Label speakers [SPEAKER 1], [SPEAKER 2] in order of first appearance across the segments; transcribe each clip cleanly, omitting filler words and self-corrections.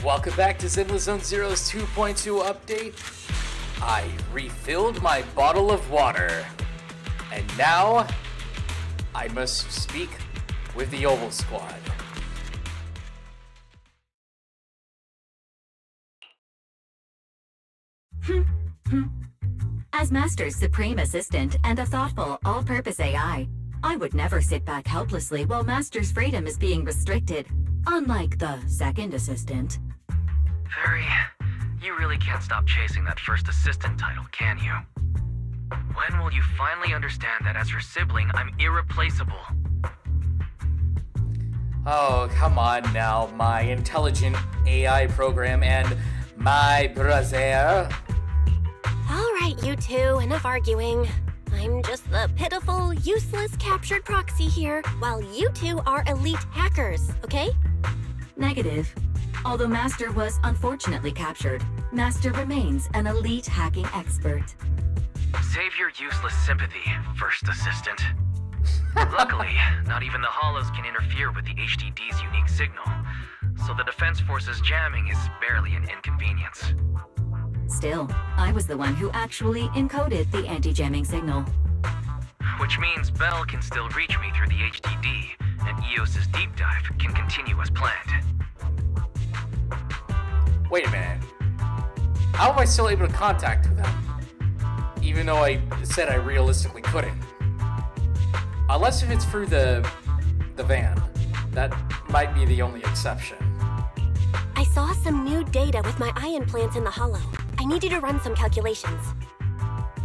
[SPEAKER 1] Welcome back to Zenless Zone Zero's 2.2 update. I refilled my bottle of water, and now I must speak with the Oval Squad.
[SPEAKER 2] As Master's supreme assistant and a thoughtful, all-purpose AI, I would never sit back helplessly while Master's freedom is being restricted, unlike the second assistant.
[SPEAKER 3] Fairy, you really can't stop chasing that first assistant title, can you? When will you finally understand that as her sibling, I'm irreplaceable?
[SPEAKER 1] Oh, come on now, my intelligent AI program and my brother.
[SPEAKER 4] Alright, you two, enough arguing. I'm just the pitiful, useless captured proxy here, while you two are elite hackers, okay?
[SPEAKER 2] Negative. Although Master was unfortunately captured, Master remains an elite hacking expert.
[SPEAKER 3] Save your useless sympathy, first assistant. Luckily, not even the hollows can interfere with the HDD's unique signal, so the Defense Force's jamming is barely an inconvenience.
[SPEAKER 2] Still, I was the one who actually encoded the anti-jamming signal.
[SPEAKER 3] Which means Bell can still reach me through the HDD, and EOS's deep dive can continue as planned.
[SPEAKER 1] Wait a minute. How am I still able to contact with them? Even though I said I realistically couldn't. Unless if it's through the van. That might be the only exception.
[SPEAKER 4] I saw some new data with my eye implants in the hollow. I need you to run some calculations.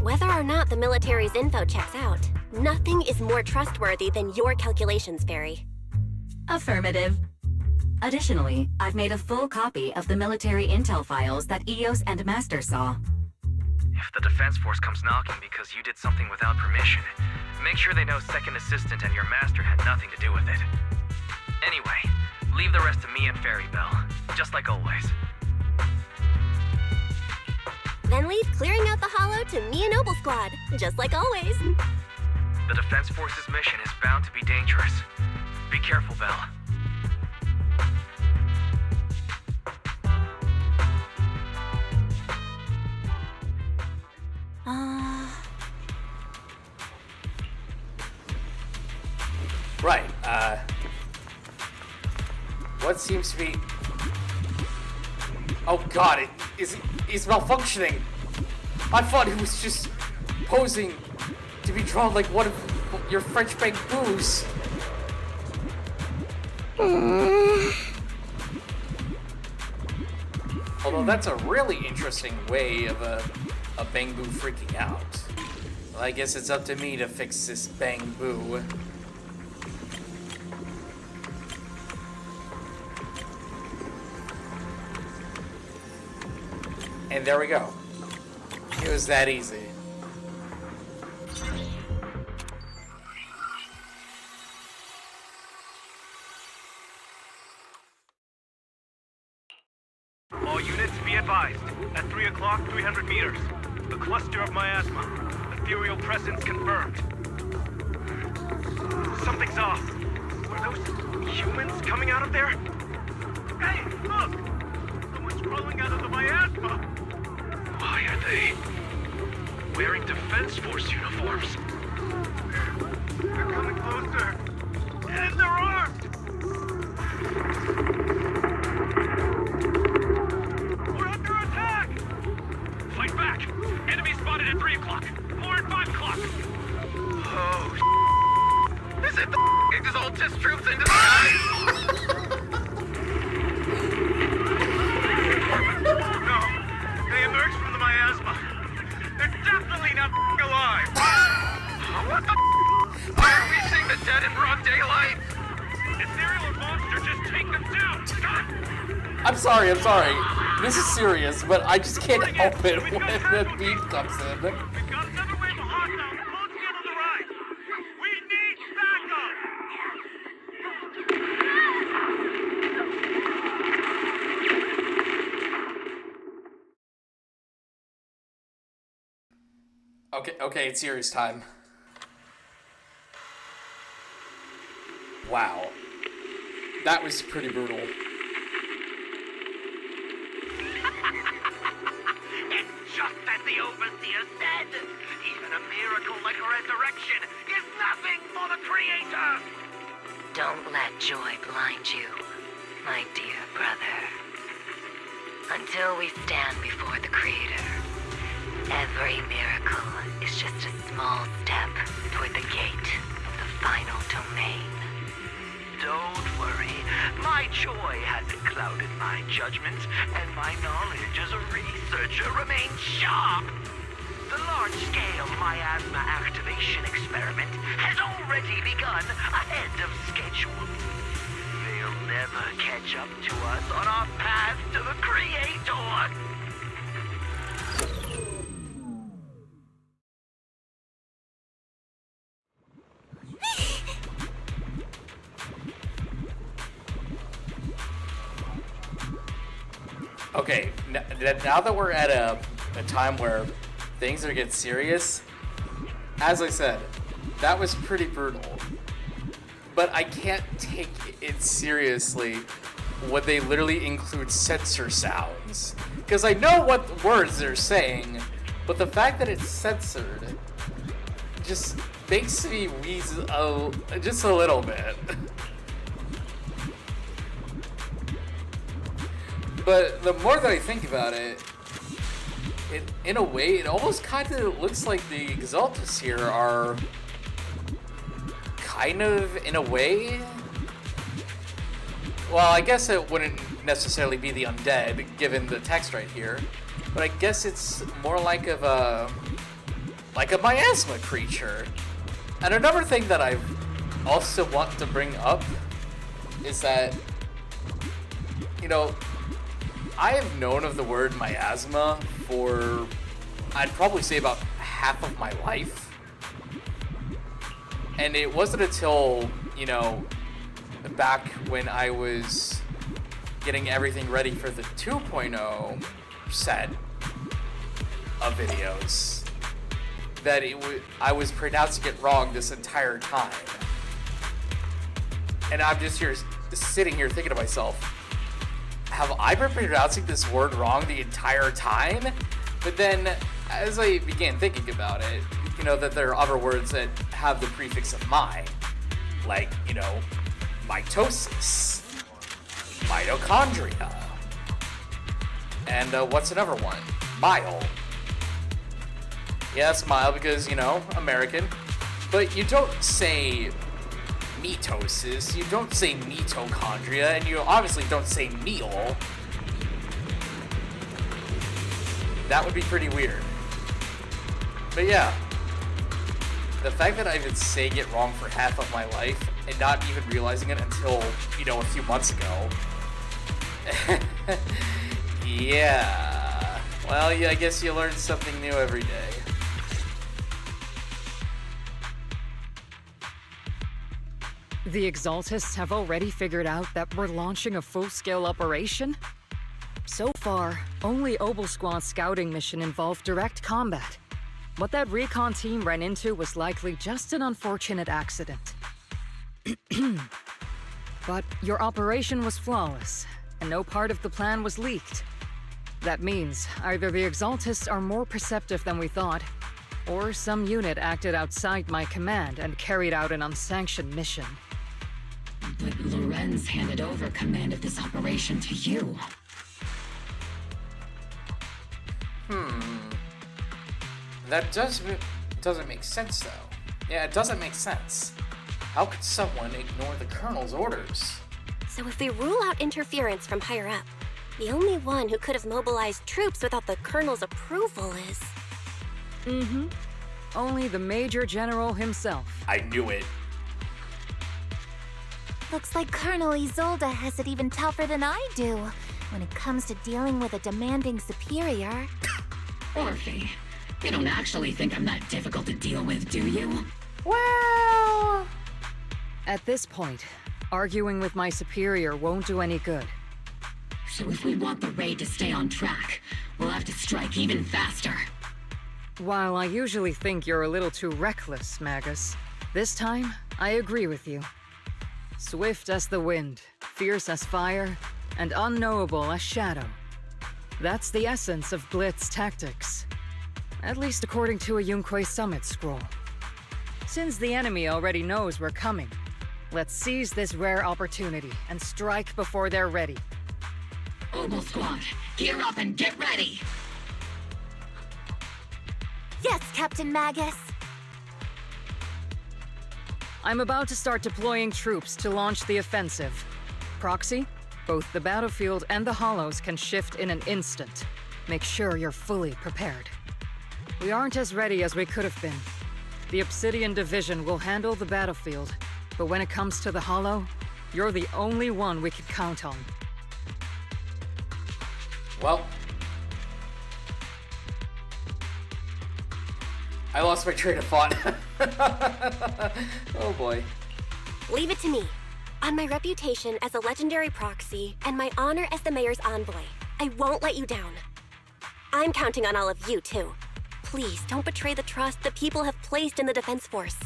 [SPEAKER 4] Whether or not the military's info checks out, nothing is more trustworthy than your calculations, Fairy.
[SPEAKER 2] Affirmative. Additionally, I've made a full copy of the military intel files that EOS and Master saw.
[SPEAKER 3] If the Defense Force comes knocking because you did something without permission, make sure they know Second Assistant and your Master had nothing to do with it. Anyway, leave the rest to me and Fairy Bell, just like always.
[SPEAKER 4] Then leave clearing out the hollow to me and Oval Squad, just like always.
[SPEAKER 3] The Defense Force's mission is bound to be dangerous. Be careful, Bell.
[SPEAKER 1] Right, what seems to be... Oh god, it's malfunctioning! I thought it was just posing to be drawn like one of your French bangbus. Although that's a really interesting way of a bangbu freaking out. Well, I guess it's up to me to fix this bangbu. And there we go. It was that easy.
[SPEAKER 5] All units be advised. At 3 o'clock, 300 meters. The cluster of miasma. Ethereal presence confirmed. Something's off. Are those humans coming out of there? Hey, look! Someone's crawling out of the miasma! Why are they wearing Defense Force uniforms? They're coming closer. And they're armed! We're under attack! Fight back! Enemy spotted at 3 o'clock. More at 5 o'clock. Oh, is it the Exaltus troops in disguise? No, they emerged from the miasma. They're definitely not alive. What the Why are we seeing the dead in broad daylight? Ethereal monster, just take them down! God.
[SPEAKER 1] I'm sorry. This is serious, but I just can't help it when the beat comes in.
[SPEAKER 5] We've got another wave of hostiles closing in on the right. We need backup.
[SPEAKER 1] Okay, it's serious time. Wow. That was pretty brutal.
[SPEAKER 3] direction is nothing for the Creator!
[SPEAKER 2] Don't let joy blind you, my dear brother. Until we stand before the Creator, every miracle is just a small step toward the gate of the final domain.
[SPEAKER 3] Don't worry. My joy hasn't clouded my judgment, and my knowledge as a researcher remains sharp. The large-scale miasma activation experiment has already begun ahead of schedule. They'll never catch up to us on our path to the Creator.
[SPEAKER 1] Okay, now that we're at a time where things are getting serious, as I said, that was pretty brutal. But I can't take it seriously when they literally include censor sounds. Because I know what words they're saying, but the fact that it's censored just makes me wheeze just a little bit. But the more that I think about it, in a way, it almost kind of looks like the Exaltus here are kind of, in a way... Well, I guess it wouldn't necessarily be the undead, given the text right here. But I guess it's more like a miasma creature. And another thing that I also want to bring up is that, you know, I have known of the word miasma for, I'd probably say, about half of my life. And it wasn't until, you know, back when I was getting everything ready for the 2.0 set of videos that I was pronouncing it wrong this entire time. And I'm just here sitting here thinking to myself, have I been pronouncing this word wrong the entire time? But then, as I began thinking about it, you know, that there are other words that have the prefix of "my," like, you know, mitosis, mitochondria, and what's another one? Mile. Yeah, it's mile because, you know, American. But you don't say mitosis, you don't say mitochondria, and you obviously don't say meal. That would be pretty weird. But yeah, the fact that I've been saying it wrong for half of my life and not even realizing it until, you know, a few months ago. Yeah. Well, yeah, I guess you learn something new every day.
[SPEAKER 6] The Exaltists have already figured out that we're launching a full-scale operation? So far, only Obel Squad's scouting mission involved direct combat. What that recon team ran into was likely just an unfortunate accident. But your operation was flawless, and no part of the plan was leaked. That means either the Exaltists are more perceptive than we thought, or some unit acted outside my command and carried out an unsanctioned mission.
[SPEAKER 7] But Lorenz handed over command of this operation to you.
[SPEAKER 1] That doesn't make sense, though. Yeah, it doesn't make sense. How could someone ignore the Colonel's orders?
[SPEAKER 4] So if we rule out interference from higher up, the only one who could have mobilized troops without the Colonel's approval is...
[SPEAKER 6] Only the Major General himself.
[SPEAKER 1] I knew it.
[SPEAKER 8] Looks like Colonel Isolde has it even tougher than I do when it comes to dealing with a demanding superior.
[SPEAKER 7] Orphe, you don't actually think I'm that difficult to deal with, do you?
[SPEAKER 6] Well... At this point, arguing with my superior won't do any good.
[SPEAKER 7] So if we want the raid to stay on track, we'll have to strike even faster.
[SPEAKER 6] While I usually think you're a little too reckless, Magus, this time, I agree with you. Swift as the wind, fierce as fire, and unknowable as shadow. That's the essence of Blitz tactics. At least according to a Yunque Summit scroll. Since the enemy already knows we're coming, let's seize this rare opportunity and strike before they're ready.
[SPEAKER 7] Oboe Squad, gear up and get ready!
[SPEAKER 8] Yes, Captain Magus.
[SPEAKER 6] I'm about to start deploying troops to launch the offensive. Proxy, both the battlefield and the hollows can shift in an instant. Make sure you're fully prepared. We aren't as ready as we could have been. The Obsidian Division will handle the battlefield, but when it comes to the hollow, you're the only one we can count on.
[SPEAKER 1] Well, I lost my train of thought. Oh boy.
[SPEAKER 4] Leave it to me. On my reputation as a legendary proxy and my honor as the mayor's envoy, I won't let you down. I'm counting on all of you, too. Please don't betray the trust that people have placed in the Defense Force.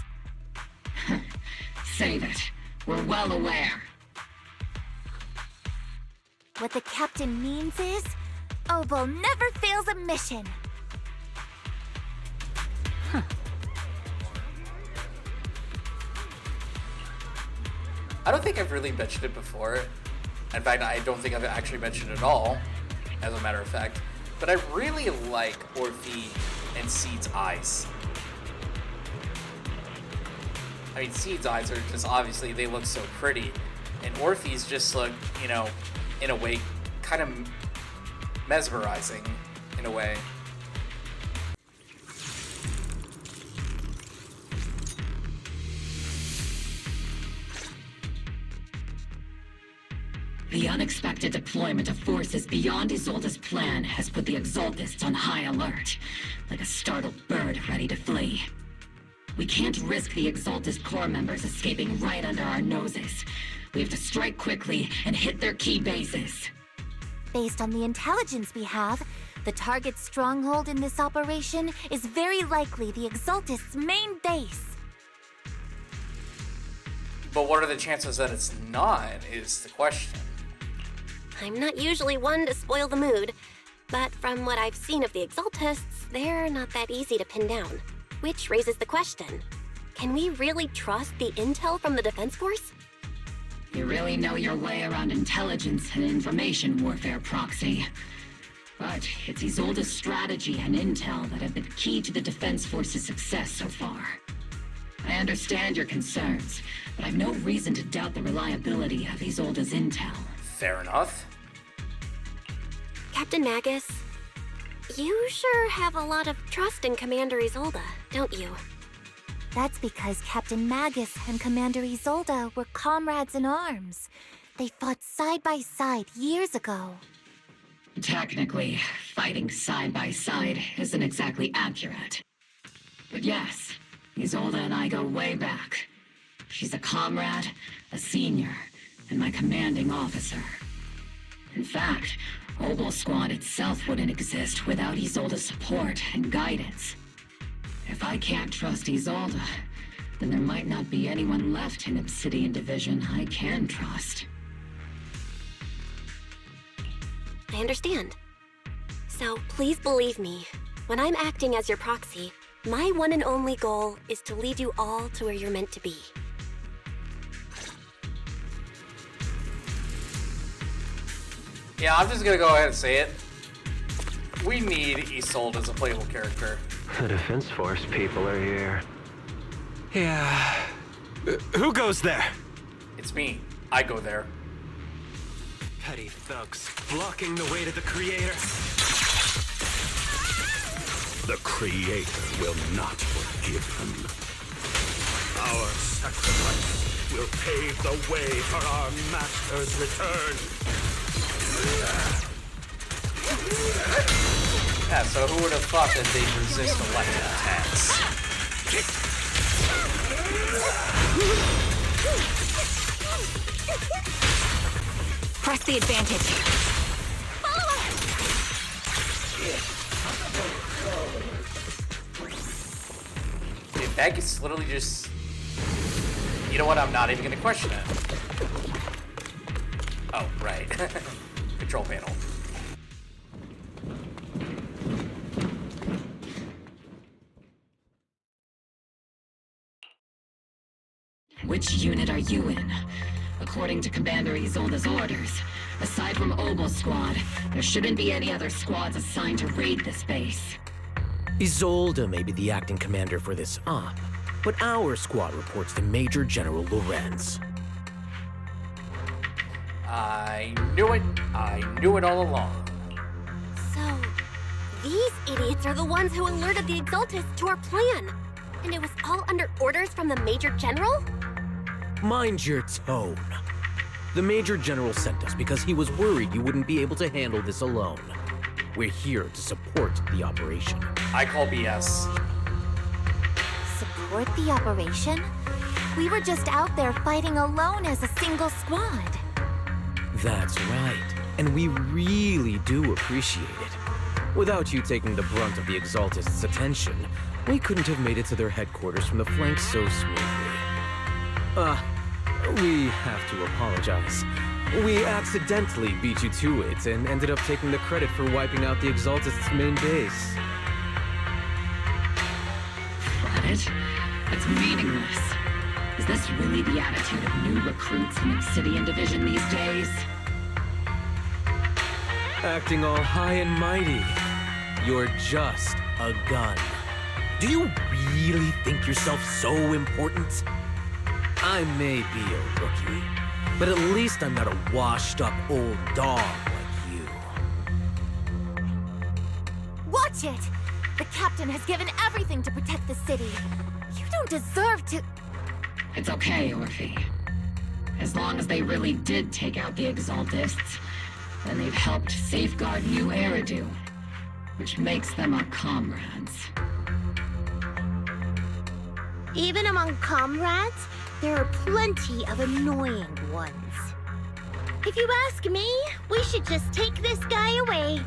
[SPEAKER 7] Save it. We're well aware.
[SPEAKER 8] What the captain means is, Oboe never fails a mission.
[SPEAKER 1] I don't think I've really mentioned it before. In fact, I don't think I've actually mentioned it at all, as a matter of fact. But I really like Orphe and Seed's eyes. I mean, Seed's eyes are just, obviously, they look so pretty. And Orphe's just look, you know, in a way, kind of mesmerizing, in a way.
[SPEAKER 7] The unexpected deployment of forces beyond Isolde's plan has put the Exaltists on high alert, like a startled bird ready to flee. We can't risk the Exaltist core members escaping right under our noses. We have to strike quickly and hit their key bases.
[SPEAKER 8] Based on the intelligence we have, the target's stronghold in this operation is very likely the Exaltists' main base.
[SPEAKER 1] But what are the chances that it's not, is the question.
[SPEAKER 4] I'm not usually one to spoil the mood, but from what I've seen of the Exaltists, they're not that easy to pin down. Which raises the question, can we really trust the intel from the Defense Force?
[SPEAKER 7] You really know your way around intelligence and information warfare, Proxy. But it's Isolde's strategy and intel that have been key to the Defense Force's success so far. I understand your concerns, but I've no reason to doubt the reliability of Isolde's intel.
[SPEAKER 1] Fair enough.
[SPEAKER 4] Captain Magus, you sure have a lot of trust in Commander Isolde, don't you?
[SPEAKER 8] That's because Captain Magus and Commander Isolde were comrades in arms. They fought side by side years ago.
[SPEAKER 7] Technically, fighting side by side isn't exactly accurate. But yes, Isolde and I go way back. She's a comrade, a senior, and my commanding officer. In fact, Oboe Squad itself wouldn't exist without Isolde's support and guidance. If I can't trust Isolde, then there might not be anyone left in Obsidian Division I can trust.
[SPEAKER 4] I understand. So please believe me, when I'm acting as your proxy, my one and only goal is to lead you all to where you're meant to be.
[SPEAKER 1] Yeah, I'm just gonna go ahead and say it. We need Isolde as a playable character.
[SPEAKER 9] The Defense Force people are here.
[SPEAKER 5] Yeah. Who goes there?
[SPEAKER 1] It's me. I go there.
[SPEAKER 5] Petty thugs blocking the way to the Creator.
[SPEAKER 10] The Creator will not forgive them. Our sacrifice will pave the way for our Master's return.
[SPEAKER 1] Yeah, so who would have thought that they'd resist electric attacks?
[SPEAKER 7] Press the advantage.
[SPEAKER 1] Dude, that is literally just... You know what? I'm not even gonna question it. Oh, right. Control panel.
[SPEAKER 7] Which unit are you in? According to Commander Isolde's orders, aside from Obel Squad, there shouldn't be any other squads assigned to raid this base.
[SPEAKER 11] Isolde may be the acting commander for this op, but our squad reports to Major General Lorenz.
[SPEAKER 1] I knew it. I knew it all along.
[SPEAKER 4] So, these idiots are the ones who alerted the Exaltists to our plan. And it was all under orders from the Major General?
[SPEAKER 11] Mind your tone. The Major General sent us because he was worried you wouldn't be able to handle this alone. We're here to support the operation.
[SPEAKER 1] I call BS.
[SPEAKER 8] Support the operation? We were just out there fighting alone as a single squad.
[SPEAKER 11] That's right, and we really do appreciate it. Without you taking the brunt of the Exaltists' attention, we couldn't have made it to their headquarters from the flank so smoothly. We have to apologize. We accidentally beat you to it and ended up taking the credit for wiping out the Exaltists' main base.
[SPEAKER 7] Credit? That's meaningless. Is this really the attitude of new recruits in Obsidian Division these days?
[SPEAKER 11] Acting all high and mighty. You're just a gun. Do you really think yourself so important? I may be a rookie, but at least I'm not a washed-up old dog like you.
[SPEAKER 8] Watch it! The captain has given everything to protect the city. You don't deserve to...
[SPEAKER 7] It's okay, Orphe. As long as they really did take out the Exaltists, then they've helped safeguard New Eridu, which makes them our comrades.
[SPEAKER 8] Even among comrades, there are plenty of annoying ones. If you ask me, we should just take this guy away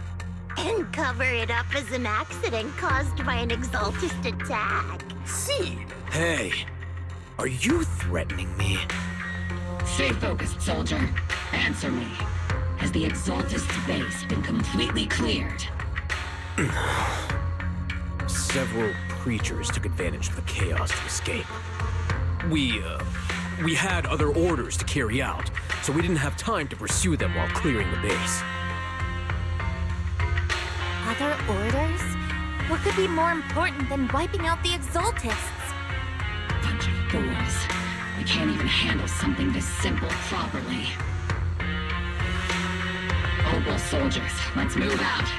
[SPEAKER 8] and cover it up as an accident caused by an Exaltist attack.
[SPEAKER 1] Seed!
[SPEAKER 11] Hey, are you threatening me?
[SPEAKER 7] Stay focused, soldier. Answer me. Has the Exaltist's base been completely cleared?
[SPEAKER 11] Several creatures took advantage of the chaos to escape. We had other orders to carry out, so we didn't have time to pursue them while clearing the base.
[SPEAKER 8] Other orders? What could be more important than wiping out the Exaltists?
[SPEAKER 7] Bunch of fools. They can't even handle something this simple properly. Obel soldiers, let's move out.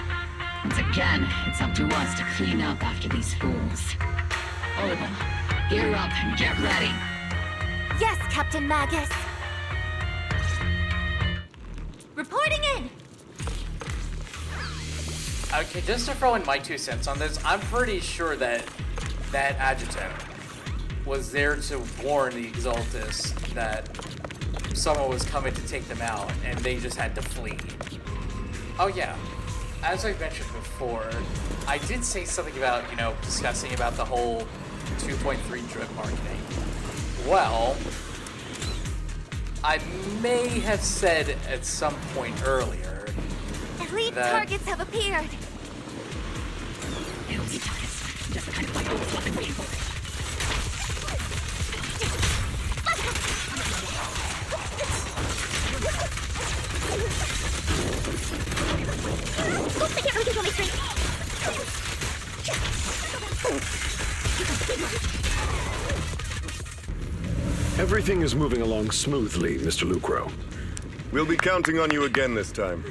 [SPEAKER 7] Once again, it's up to us to clean up after these fools. Obel, gear up and get ready.
[SPEAKER 8] Yes, Captain Magus. Reporting in!
[SPEAKER 1] Okay, just to throw in my 2 cents on this, I'm pretty sure that that adjutant was there to warn the Exaltists that someone was coming to take them out, and they just had to flee. Oh yeah, as I mentioned before, I did say something about, discussing about the whole 2.3 drip marketing. Well, I may have said at some point earlier
[SPEAKER 8] Elite
[SPEAKER 1] that...
[SPEAKER 8] targets have appeared.
[SPEAKER 7] Elite targets. Just the kind of fight Obel's been waiting for.
[SPEAKER 8] Oops, I can't really control my strength.
[SPEAKER 10] Everything is moving along smoothly, Mr. Lucro.
[SPEAKER 12] We'll be counting on you again this time.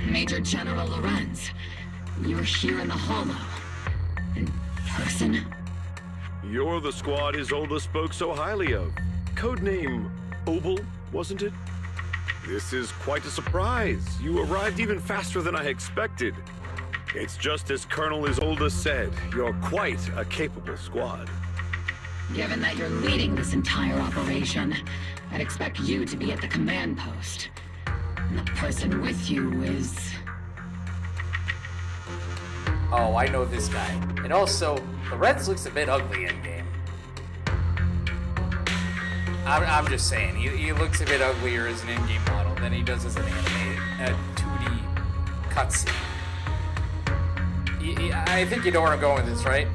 [SPEAKER 7] Major General Lorenz, you're here in the Hollow. In person?
[SPEAKER 10] You're the squad Isolde spoke so highly of. Codename Obel, wasn't it? This is quite a surprise. You arrived even faster than I expected. It's just as Colonel Isolde said, you're quite a capable squad.
[SPEAKER 7] Given that you're leading this entire operation, I'd expect you to be at the command post. And the person with you is...
[SPEAKER 1] Oh, I know this guy. And also, Lorenz looks a bit ugly in-game. I'm just saying, he looks a bit uglier as an in-game model than he does as an animated. 2D cutscene. I think you know where I'm going with this, right?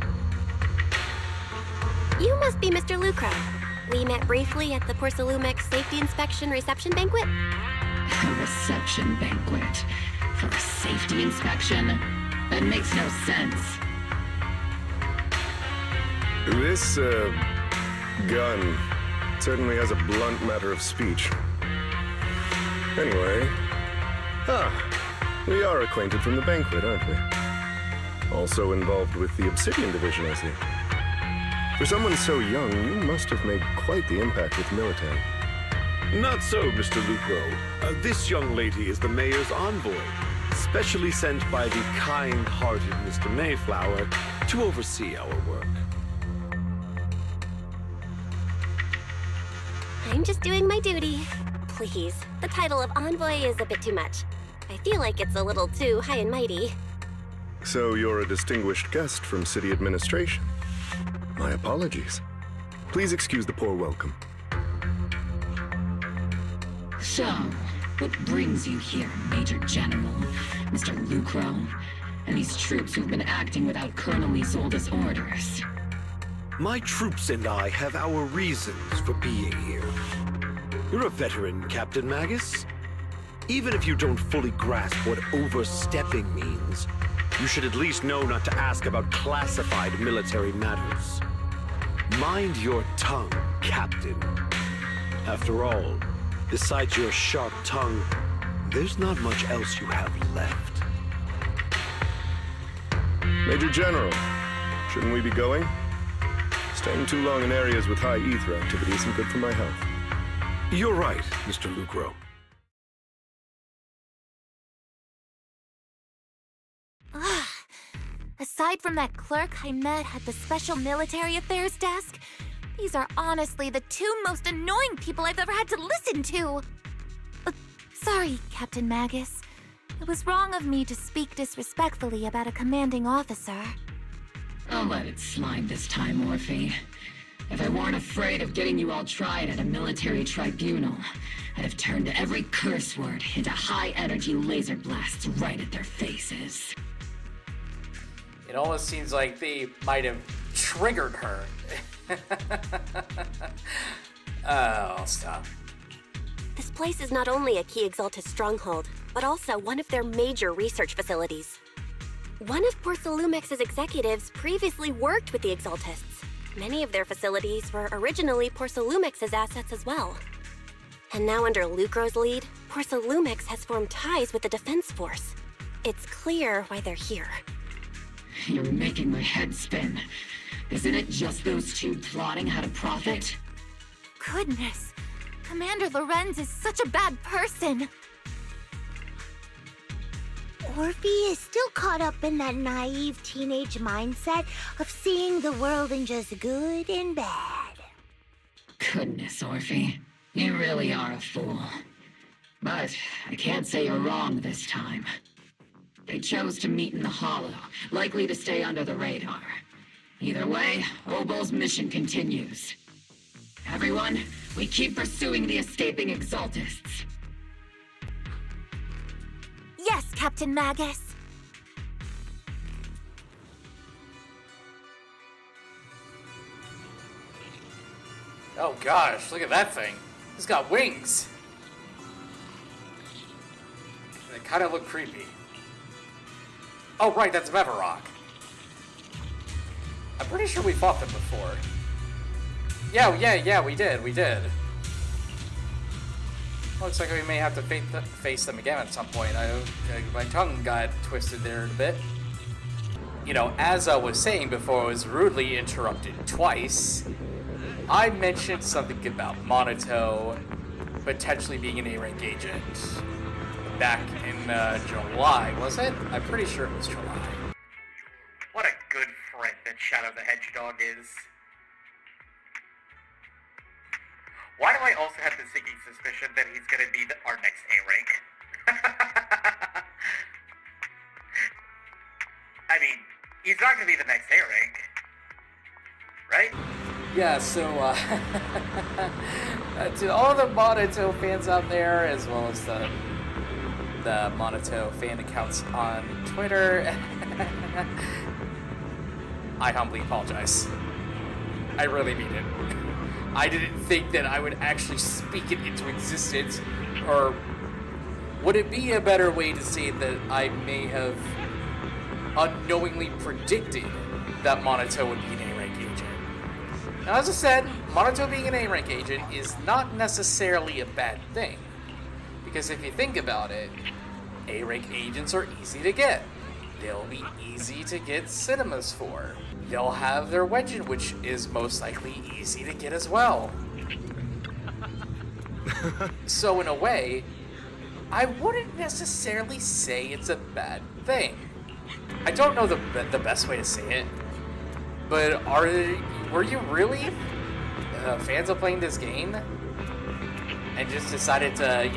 [SPEAKER 4] You must be Mr. Lucro. We met briefly at the Porcelumex Safety Inspection Reception Banquet.
[SPEAKER 7] A reception banquet for a safety inspection? That makes no sense.
[SPEAKER 12] This, gun certainly has a blunt matter of speech. Anyway, we are acquainted from the banquet, aren't we? Also involved with the Obsidian Division, I see. For someone so young, you must have made quite the impact with the military.
[SPEAKER 10] Not so, Mr. Lucro. This young lady is the mayor's envoy, specially sent by the kind-hearted Mr. Mayflower to oversee our work.
[SPEAKER 4] I'm just doing my duty. Please, the title of envoy is a bit too much. I feel like it's a little too high and mighty.
[SPEAKER 12] So you're a distinguished guest from city administration. My apologies. Please excuse the poor welcome.
[SPEAKER 7] So, what brings you here, Major General, Mr. Lucro, and these troops who've been acting without Colonel Isolde's orders?
[SPEAKER 10] My troops and I have our reasons for being here. You're a veteran, Captain Magus. Even if you don't fully grasp what overstepping means, you should at least know not to ask about classified military matters. Mind your tongue, Captain. After all, besides your sharp tongue, there's not much else you have left.
[SPEAKER 12] Major General, shouldn't we be going? Staying too long in areas with high ether activity isn't good for my health.
[SPEAKER 10] You're right, Mr. Lucro.
[SPEAKER 8] Aside from that clerk I met at the Special Military Affairs desk, these are honestly the two most annoying people I've ever had to listen to. Sorry, Captain Magus. It was wrong of me to speak disrespectfully about a commanding officer.
[SPEAKER 7] I'll let it slide this time, Orphe. If I weren't afraid of getting you all tried at a military tribunal, I'd have turned every curse word into high-energy laser blasts right at their faces.
[SPEAKER 1] It almost seems like they might have triggered her. Oh, stop.
[SPEAKER 4] This place is not only a key Exaltus stronghold, but also one of their major research facilities. One of Porcelumex's executives previously worked with the Exaltists. Many of their facilities were originally Porcelumex's assets as well. And now under Lucro's lead, Porcelumex has formed ties with the Defense Force. It's clear why they're here.
[SPEAKER 7] You're making my head spin. Isn't it just those two plotting how to profit?
[SPEAKER 8] Goodness, Commander Lorenz is such a bad person.
[SPEAKER 13] Orphe is still caught up in that naive teenage mindset of seeing the world in just good and bad.
[SPEAKER 7] Goodness, Orphe. You really are a fool. But I can't say you're wrong this time. They chose to meet in the Hollow, likely to stay under the radar. Either way, Obol's mission continues. Everyone, we keep pursuing the escaping Exaltists.
[SPEAKER 8] Yes, Captain Magus.
[SPEAKER 1] Oh gosh, look at that thing. It's got wings. They kind of look creepy. Oh right, that's Mevarok. I'm pretty sure we fought them before. Yeah, we did. Looks like we may have to face them again at some point. My tongue got twisted there a bit. You know, as I was saying before, I was rudely interrupted twice. I mentioned something about Manato potentially being an A-rank agent back in July, was it? I'm pretty sure it was July.
[SPEAKER 5] What a good friend that Shadow the Hedgehog is. Why do I also have the sinking suspicion that he's gonna be our next A-rank? I mean, he's not gonna be the next A-rank, right?
[SPEAKER 1] Yeah, so, to all the Manato fans out there, as well as the the Manato fan accounts on Twitter. I humbly apologize. I really mean it. I didn't think that I would actually speak it into existence, or would it be a better way to say that I may have unknowingly predicted that Manato would be an A-rank agent? Now, as I said, Manato being an A-rank agent is not necessarily a bad thing, because if you think about it, A-rank agents are easy to get. They'll be easy to get cinemas for. They'll have their wedge, which is most likely easy to get as well. So in a way, I wouldn't necessarily say it's a bad thing. I don't know the best way to say it, but were you really fans of playing this game and just decided to,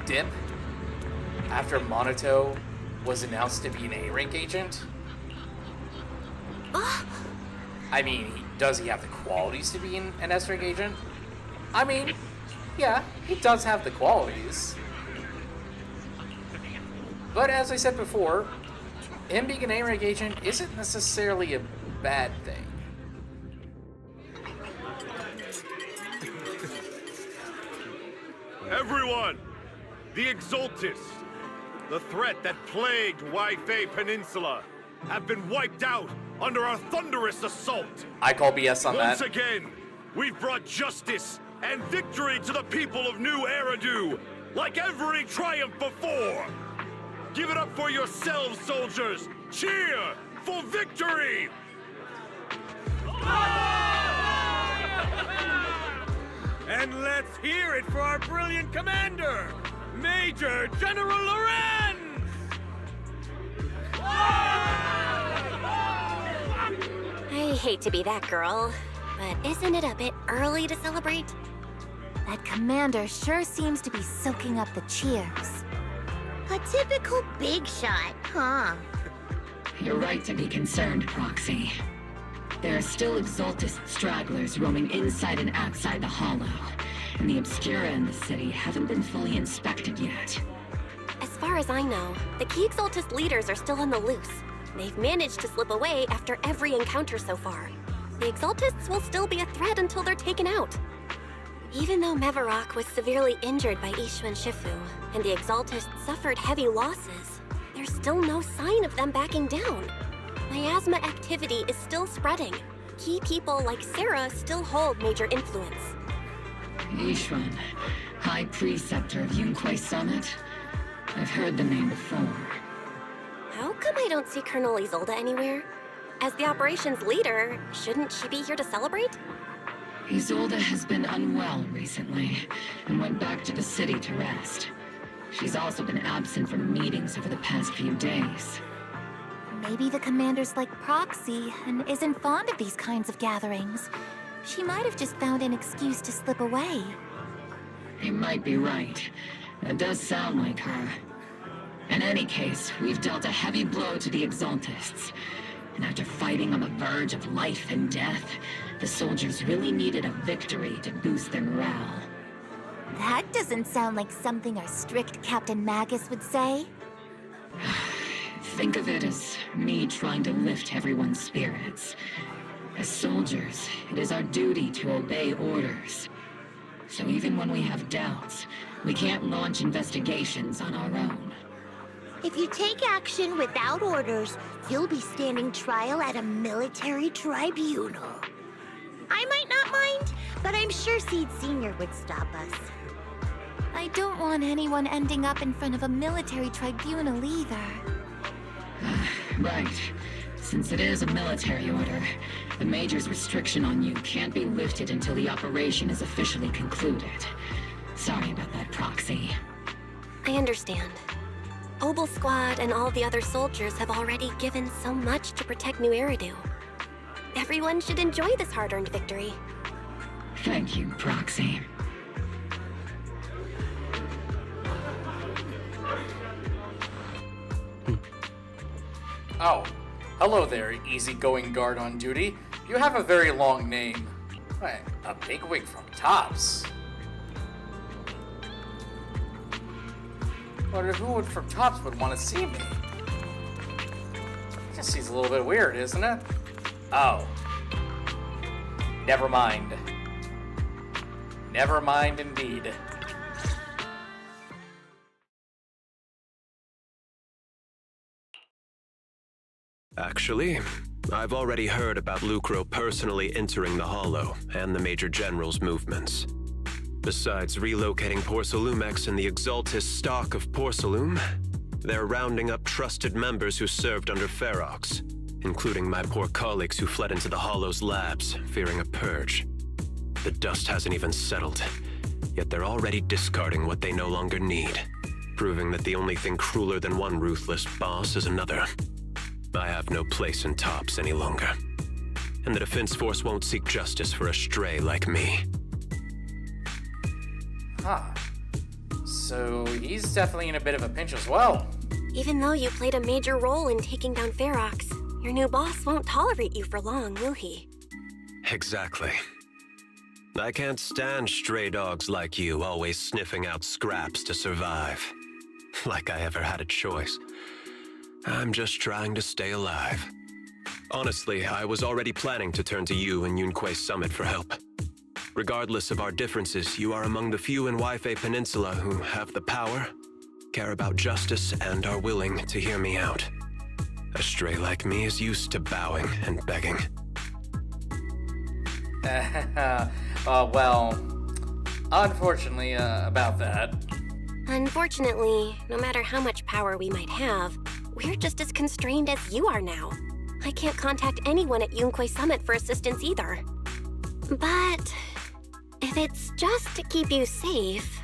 [SPEAKER 1] dip after Manato was announced to be an A-rank agent? I mean, does he have the qualities to be an S-rank agent? I mean, yeah, he does have the qualities. But as I said before, him being an A-rank agent isn't necessarily a bad thing.
[SPEAKER 10] Everyone! The Exaltus, the threat that plagued Waifei Peninsula, have been wiped out under our thunderous assault.
[SPEAKER 1] I call BS on that.
[SPEAKER 10] Once again, we've brought justice and victory to the people of New Eridu, like every triumph before. Give it up for yourselves, soldiers! Cheer for victory!
[SPEAKER 5] And let's hear it for our brilliant commander, Major General Lorenz!
[SPEAKER 4] I hate to be that girl, but isn't it a bit early to celebrate?
[SPEAKER 8] That commander sure seems to be soaking up the cheers. A typical big shot, huh?
[SPEAKER 7] You're right to be concerned, Proxy. There are still Exaltist stragglers roaming inside and outside the Hollow, and the Obscura in the city haven't been fully inspected yet.
[SPEAKER 4] As far as I know, the key Exaltist leaders are still on the loose. They've managed to slip away after every encounter so far. The Exaltists will still be a threat until they're taken out. Even though Mevarok was severely injured by Ishu and Shifu, and the Exaltists suffered heavy losses, there's still no sign of them backing down. Miasma activity is still spreading. Key people like Sarah still hold major influence.
[SPEAKER 7] Ishwan, High Preceptor of Yunquai Summit? I've heard the name before.
[SPEAKER 4] How come I don't see Colonel Isolde anywhere? As the operations leader, shouldn't she be here to celebrate?
[SPEAKER 7] Isolde has been unwell recently, and went back to the city to rest. She's also been absent from meetings over the past few days.
[SPEAKER 8] Maybe the commander's like Proxy and isn't fond of these kinds of gatherings. She might have just found an excuse to slip away.
[SPEAKER 7] You might be right. That does sound like her. In any case, we've dealt a heavy blow to the Exaltists. And after fighting on the verge of life and death, the soldiers really needed a victory to boost their morale.
[SPEAKER 8] That doesn't sound like something our strict Captain Magus would say.
[SPEAKER 7] Think of it as me trying to lift everyone's spirits. As soldiers, it is our duty to obey orders. So even when we have doubts, we can't launch investigations on our own.
[SPEAKER 13] If you take action without orders, you'll be standing trial at a military tribunal. I might not mind, but I'm sure Seed Sr. would stop us.
[SPEAKER 8] I don't want anyone ending up in front of a military tribunal either.
[SPEAKER 7] Right. Since it is a military order, the Major's restriction on you can't be lifted until the operation is officially concluded. Sorry about that, Proxy.
[SPEAKER 4] I understand. Obel Squad and all the other soldiers have already given so much to protect New Eridu. Everyone should enjoy this hard-earned victory.
[SPEAKER 7] Thank you, Proxy.
[SPEAKER 1] Oh, hello there, easygoing guard on duty. You have a very long name. Wait, a bigwig from Tops. Wonder who from Tops would want to see me. Just seems a little bit weird, isn't it? Oh. Never mind. Never mind indeed.
[SPEAKER 9] Actually, I've already heard about Lucro personally entering the Hollow and the Major General's movements. Besides relocating Porcelumex and the Exaltis stock of Porcelume, they're rounding up trusted members who served under Ferox, including my poor colleagues who fled into the Hollow's labs, fearing a purge. The dust hasn't even settled, yet they're already discarding what they no longer need, proving that the only thing crueler than one ruthless boss is another. I have no place in Tops any longer, and the Defense Force won't seek justice for a stray like me.
[SPEAKER 1] Huh. So he's definitely in a bit of a pinch as well.
[SPEAKER 4] Even though you played a major role in taking down Ferox, your new boss won't tolerate you for long, will he?
[SPEAKER 9] Exactly. I can't stand stray dogs like you always sniffing out scraps to survive. Like I ever had a choice. I'm just trying to stay alive. Honestly, I was already planning to turn to you and Yunque Summit for help. Regardless of our differences, you are among the few in Waifei Peninsula who have the power, care about justice, and are willing to hear me out. A stray like me is used to bowing and begging.
[SPEAKER 1] Well, unfortunately, about that.
[SPEAKER 4] Unfortunately, no matter how much power we might have, we're just as constrained as you are now. I can't contact anyone at Yunque Summit for assistance either. But if it's just to keep you safe...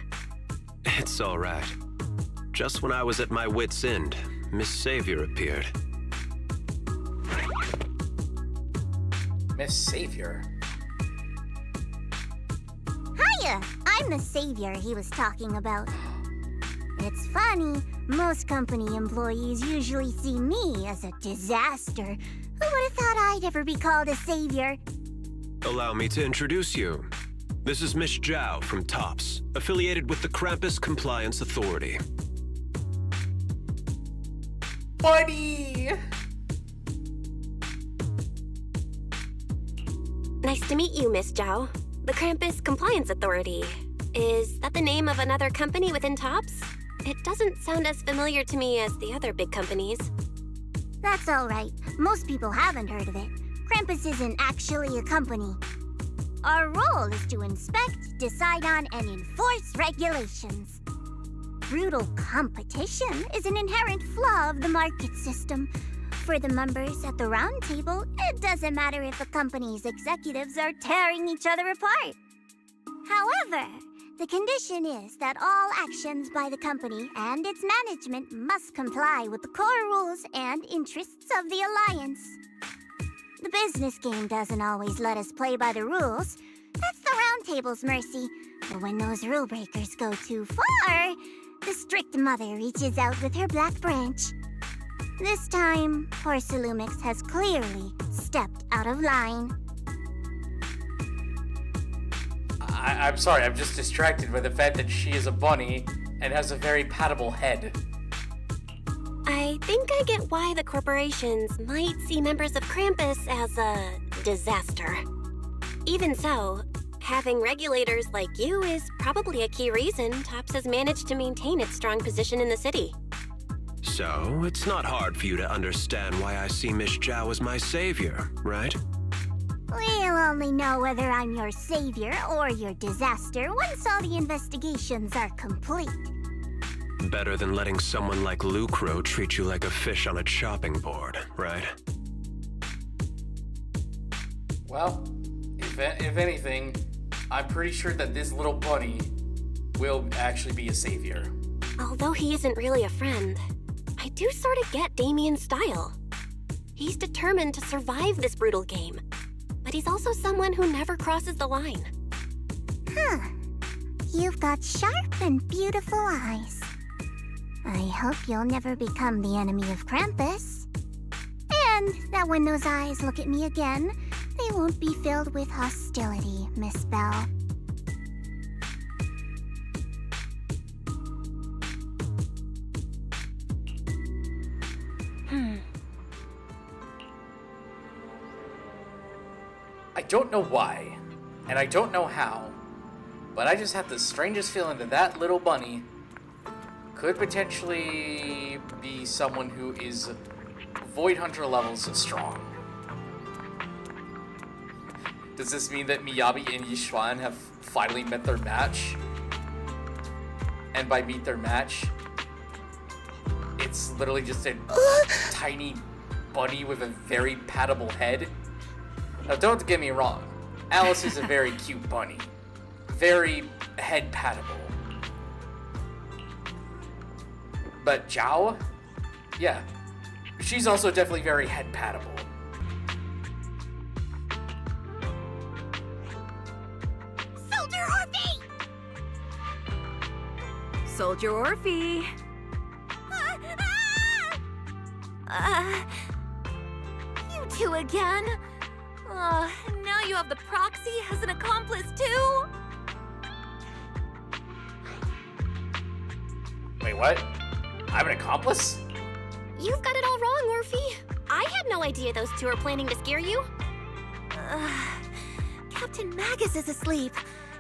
[SPEAKER 9] It's all right. Just when I was at my wit's end, Miss Savior appeared.
[SPEAKER 1] Miss Savior?
[SPEAKER 13] Hiya! I'm the savior he was talking about. It's funny, most company employees usually see me as a disaster. Who would have thought I'd ever be called a savior?
[SPEAKER 9] Allow me to introduce you. This is Miss Zhao from Tops, affiliated with the Krampus Compliance Authority.
[SPEAKER 1] Buddy!
[SPEAKER 4] Nice to meet you, Miss Zhao. The Krampus Compliance Authority. Is that the name of another company within Tops? It doesn't sound as familiar to me as the other big companies.
[SPEAKER 13] That's all right. Most people haven't heard of it. Krampus isn't actually a company. Our role is to inspect, decide on, and enforce regulations. Brutal competition is an inherent flaw of the market system. For the members at the round table, it doesn't matter if a company's executives are tearing each other apart. However, the condition is that all actions by the company and its management must comply with the core rules and interests of the Alliance. The business game doesn't always let us play by the rules. That's the round table's mercy. But when those rule breakers go too far, the strict mother reaches out with her black branch. This time, Porcelumix has clearly stepped out of line.
[SPEAKER 1] I'm sorry, I'm just distracted by the fact that she is a bunny and has a very pattable head.
[SPEAKER 4] I think I get why the corporations might see members of Krampus as a disaster. Even so, having regulators like you is probably a key reason Tops has managed to maintain its strong position in the city.
[SPEAKER 9] So, it's not hard for you to understand why I see Miss Zhao as my savior, right?
[SPEAKER 13] We'll only know whether I'm your savior or your disaster once all the investigations are complete.
[SPEAKER 9] Better than letting someone like Lucro treat you like a fish on a chopping board, right?
[SPEAKER 1] Well, if anything, I'm pretty sure that this little bunny will actually be a savior.
[SPEAKER 4] Although he isn't really a friend, I do sort of get Damien's style. He's determined to survive this brutal game, but he's also someone who never crosses the line.
[SPEAKER 13] Huh. You've got sharp and beautiful eyes. I hope you'll never become the enemy of Krampus. And that when those eyes look at me again, they won't be filled with hostility, Miss Bell.
[SPEAKER 1] I don't know why, and I don't know how, but I just have the strangest feeling that that little bunny could potentially be someone who is Void Hunter levels strong. Does this mean that Miyabi and Yishuan have finally met their match? And by meet their match, it's literally just a tiny bunny with a very pattable head? Now, don't get me wrong. Alice is a very cute bunny. Very head pattable. But Zhao? Yeah. She's also definitely very head pattable.
[SPEAKER 8] Soldier Orphe!
[SPEAKER 14] Soldier Orphe!
[SPEAKER 8] You two again? Now you have the proxy as an accomplice too?
[SPEAKER 1] Wait, what? I'm an accomplice?
[SPEAKER 4] You've got it all wrong, Orphe. I had no idea those two were planning to scare you.
[SPEAKER 8] Captain Magus is asleep.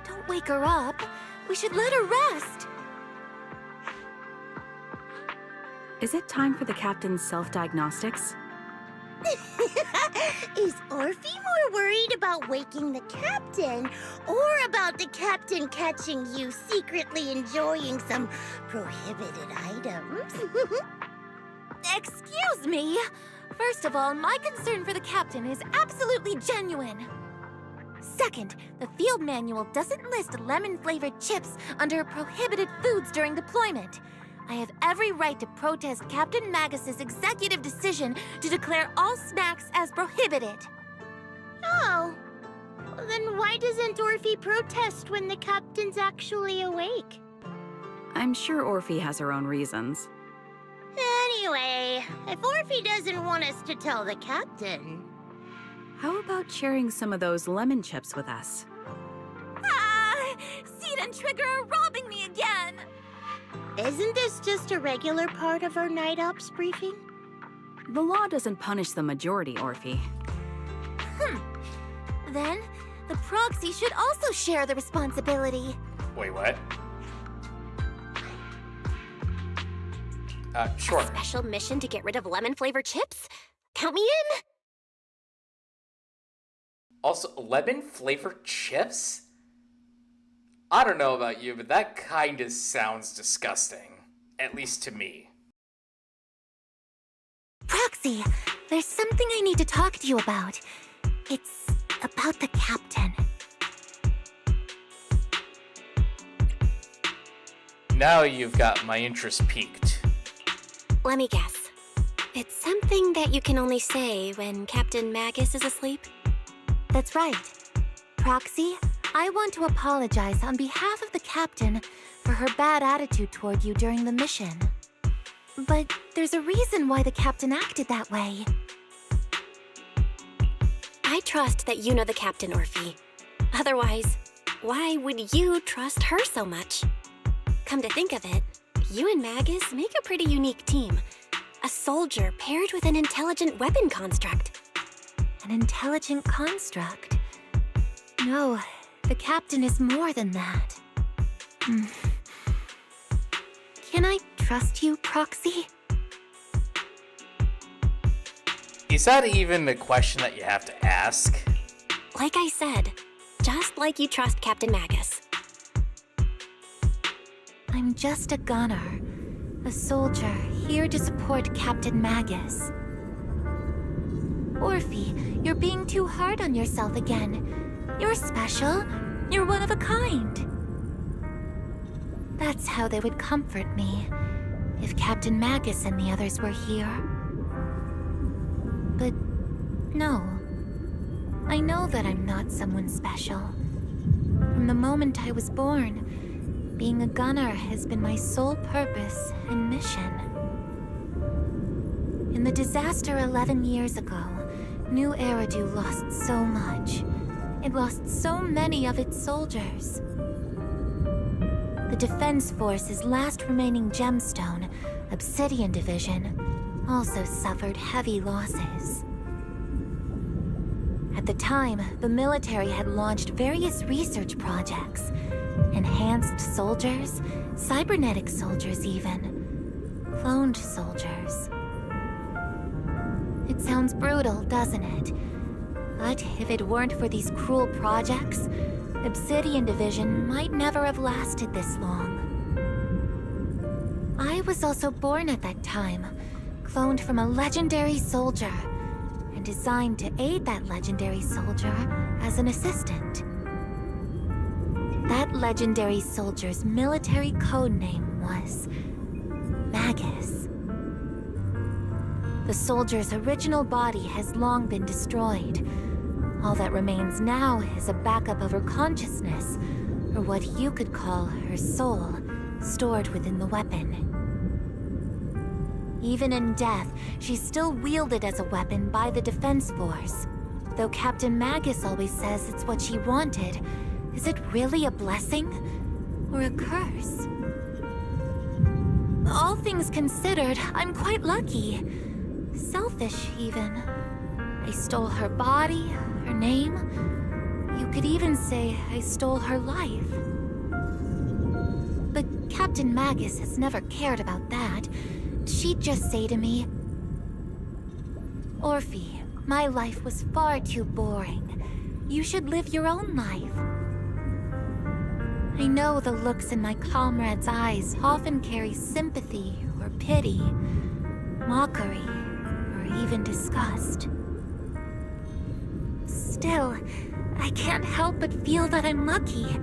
[SPEAKER 8] Don't wake her up. We should let her rest.
[SPEAKER 14] Is it time for the captain's self-diagnostics?
[SPEAKER 13] Is Orphe more worried about waking the captain or about the captain catching you secretly enjoying some prohibited items?
[SPEAKER 8] Excuse me. First of all, my concern for the captain is absolutely genuine. Second, the field manual doesn't list lemon-flavored chips under prohibited foods during deployment. I have every right to protest Captain Magus's executive decision to declare all snacks as prohibited.
[SPEAKER 13] Oh. Well, then why doesn't Orphe protest when the captain's actually awake?
[SPEAKER 14] I'm sure Orphe has her own reasons.
[SPEAKER 13] Anyway, if Orphe doesn't want us to tell the captain...
[SPEAKER 14] How about sharing some of those lemon chips with us?
[SPEAKER 8] Seed and Trigger are robbing me again!
[SPEAKER 13] Isn't this just a regular part of our night ops briefing?
[SPEAKER 14] The law doesn't punish the majority, Orphe.
[SPEAKER 8] Then, the proxy should also share the responsibility.
[SPEAKER 1] Wait, what? Sure.
[SPEAKER 4] A special mission to get rid of lemon-flavored chips? Count me in!
[SPEAKER 1] Also, lemon-flavored chips? I don't know about you, but that kinda sounds disgusting. At least to me.
[SPEAKER 8] Proxy, there's something I need to talk to you about. It's about the captain.
[SPEAKER 1] Now you've got my interest piqued.
[SPEAKER 4] Let me guess. It's something that you can only say when Captain Magus is asleep?
[SPEAKER 8] That's right. Proxy, I want to apologize on behalf of the captain for her bad attitude toward you during the mission. But there's a reason why the captain acted that way.
[SPEAKER 4] I trust that you know the captain, Orphe. Otherwise, why would you trust her so much? Come to think of it, you and Magus make a pretty unique team. A soldier paired with an intelligent weapon construct.
[SPEAKER 8] An intelligent construct? No, the captain is more than that. Can I trust you, Proxy?
[SPEAKER 1] Is that even a question that you have to ask?
[SPEAKER 4] Like I said, just like you trust Captain Magus.
[SPEAKER 8] I'm just a gunner. A soldier here to support Captain Magus. Orphe, you're being too hard on yourself again. You're special. You're one of a kind. That's how they would comfort me, if Captain Magus and the others were here. But no. I know that I'm not someone special. From the moment I was born, being a gunner has been my sole purpose and mission. In the disaster 11 years ago, New Eridu lost so much. It lost so many of its soldiers. The Defense Force's last remaining gemstone, Obsidian Division, also suffered heavy losses.
[SPEAKER 13] At the time, the military had launched various research projects. Enhanced soldiers, cybernetic soldiers even. Cloned soldiers. It sounds brutal, doesn't it? But if it weren't for these cruel projects, Obsidian Division might never have lasted this long. I was also born at that time, cloned from a legendary soldier, and designed to aid that legendary soldier as an assistant. That legendary soldier's military code name was Magus. The soldier's original body has long been destroyed. All that remains now is a backup of her consciousness, or what you could call her soul, stored within the weapon. Even in death, she's still wielded as a weapon by the Defense Force. Though Captain Magus always says it's what she wanted, is it really a blessing or a curse? All things considered, I'm quite lucky. Selfish, even. I stole her body, her name. You could even say I stole her life. But Captain Magus has never cared about that. She'd just say to me, "Orphe, my life was far too boring. You should live your own life." I know the looks in my comrades' eyes often carry sympathy or pity, mockery, or even disgust. Still, I can't help but feel that I'm lucky.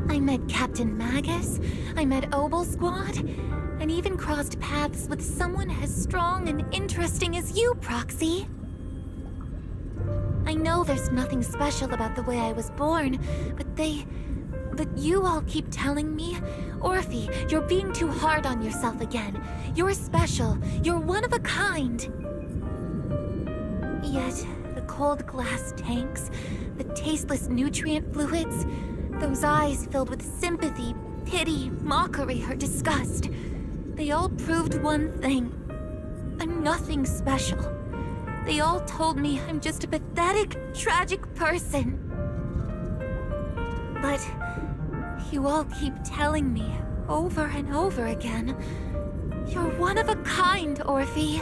[SPEAKER 13] I met Captain Magus, I met Obel Squad, and even crossed paths with someone as strong and interesting as you, Proxy. I know there's nothing special about the way I was born, but you all keep telling me, "Orphe, you're being too hard on yourself again. You're special. You're one of a kind." Yet, the cold glass tanks, the tasteless nutrient fluids, those eyes filled with sympathy, pity, mockery, or disgust, they all proved one thing. I'm nothing special. They all told me I'm just a pathetic, tragic person. But you all keep telling me over and over again, "You're one of a kind, Orphe."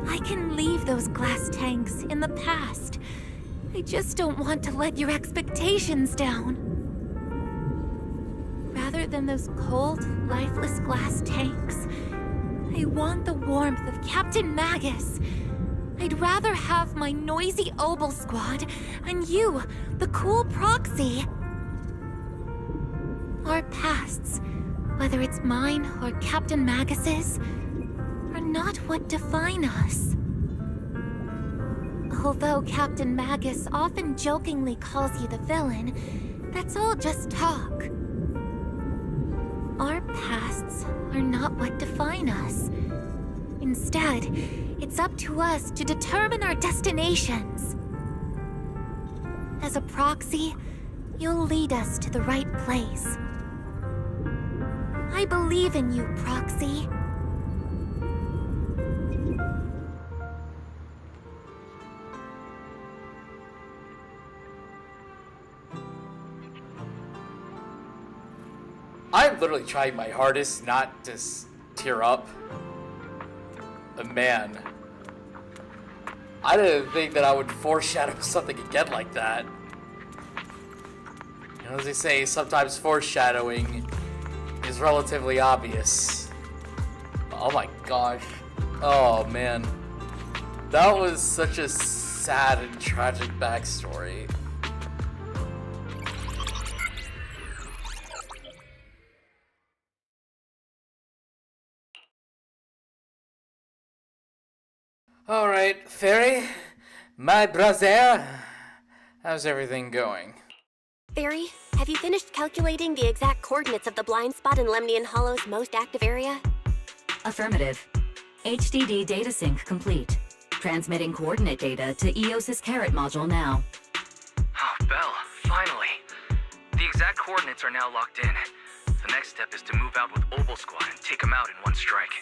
[SPEAKER 13] I can leave those glass tanks in the past. I just don't want to let your expectations down. Rather than those cold, lifeless glass tanks, I want the warmth of Captain Magus. I'd rather have my noisy Obel Squad and you, the cool Proxy. Our pasts, whether it's mine or Captain Magus's, are not what define us. Although Captain Magus often jokingly calls you the villain, that's all just talk. Our pasts are not what define us. Instead, it's up to us to determine our destinations. As a Proxy, you'll lead us to the right place. I believe in you, Proxy.
[SPEAKER 1] I'm literally trying my hardest not to tear up. But man, I didn't think that I would foreshadow something again like that. You know, as they say, sometimes foreshadowing is relatively obvious. Oh my gosh. Oh man. That was such a sad and tragic backstory. Alright, Fairy, my brother, how's everything going?
[SPEAKER 4] Fairy, have you finished calculating the exact coordinates of the blind spot in Lemnian Hollow's most active area?
[SPEAKER 15] Affirmative. HDD data sync complete. Transmitting coordinate data to EOS's Carrot module now.
[SPEAKER 3] Oh, Belle, finally. The exact coordinates are now locked in. The next step is to move out with Obel Squad and take them out in one strike.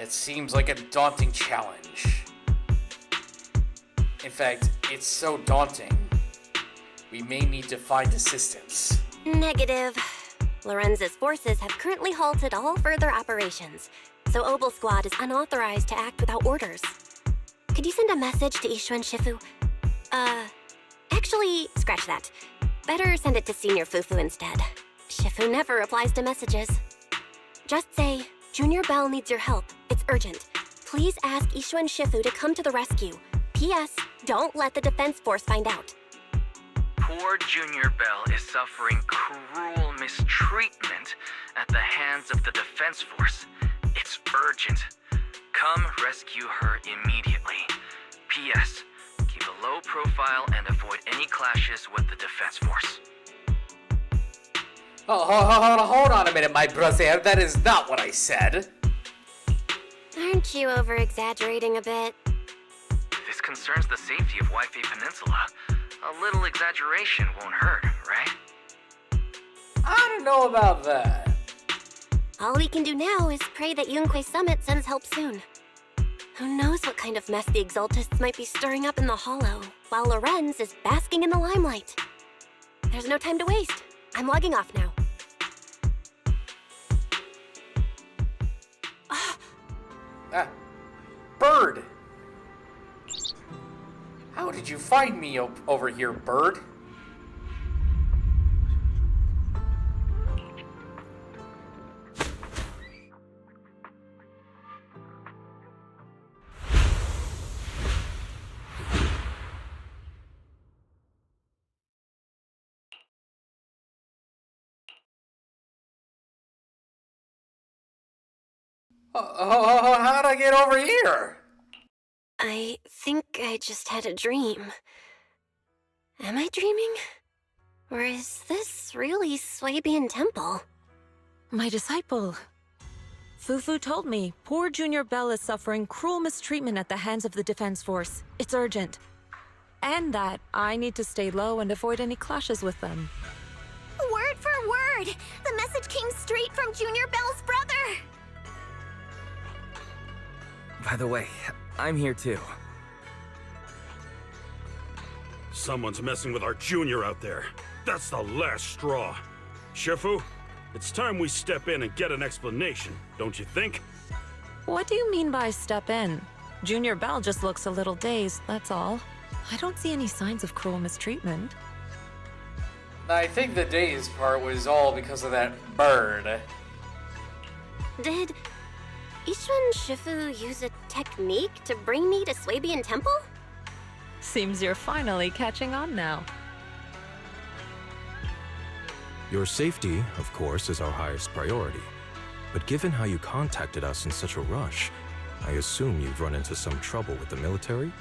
[SPEAKER 1] It seems like a daunting challenge. In fact, it's so daunting, we may need to find assistance.
[SPEAKER 4] Negative. Lorenz's forces have currently halted all further operations, so Obel Squad is unauthorized to act without orders. Could you send a message to Ishu and Shifu? Actually, scratch that. Better send it to Senior Fufu instead. Shifu never replies to messages. Just say, Junior Bell needs your help. It's urgent. Please ask Ishu and Shifu to come to the rescue. P.S. Don't let the defense force find out.
[SPEAKER 3] Poor Junior Bell is suffering cruel mistreatment at the hands of the defense force. It's urgent. Come rescue her immediately. P.S. Keep a low profile and avoid any clashes with the defense force.
[SPEAKER 1] Oh, hold on a minute, my brother. That is not what I said.
[SPEAKER 4] Aren't you over-exaggerating a bit?
[SPEAKER 3] This concerns the safety of Waifei Peninsula. A little exaggeration won't hurt, right?
[SPEAKER 1] I don't know about that.
[SPEAKER 4] All we can do now is pray that Yunque Summit sends help soon. Who knows what kind of mess the Exaltists might be stirring up in the Hollow, while Lorenz is basking in the limelight. There's no time to waste. I'm logging off now.
[SPEAKER 1] Bird! How did you find me over here, Bird? How'd I get over here?
[SPEAKER 4] I think I just had a dream. Am I dreaming? Or is this really Swabian Temple?
[SPEAKER 14] My disciple. Fufu told me poor Junior Bell is suffering cruel mistreatment at the hands of the defense force. It's urgent. And that I need to stay low and avoid any clashes with them.
[SPEAKER 8] Word for word! The message came straight from Junior Bell's brother!
[SPEAKER 11] By the way, I'm here too.
[SPEAKER 10] Someone's messing with our junior out there. That's the last straw. Shifu, it's time we step in and get an explanation, don't you think?
[SPEAKER 14] What do you mean by step in? Junior Bell just looks a little dazed, that's all. I don't see any signs of cruel mistreatment.
[SPEAKER 1] I think the days part was all because of that bird.
[SPEAKER 4] Did Ishu and Shifu use a technique to bring me to Swabian Temple?
[SPEAKER 14] Seems you're finally catching on now.
[SPEAKER 16] Your safety, of course, is our highest priority. But given how you contacted us in such a rush, I assume you've run into some trouble with the military?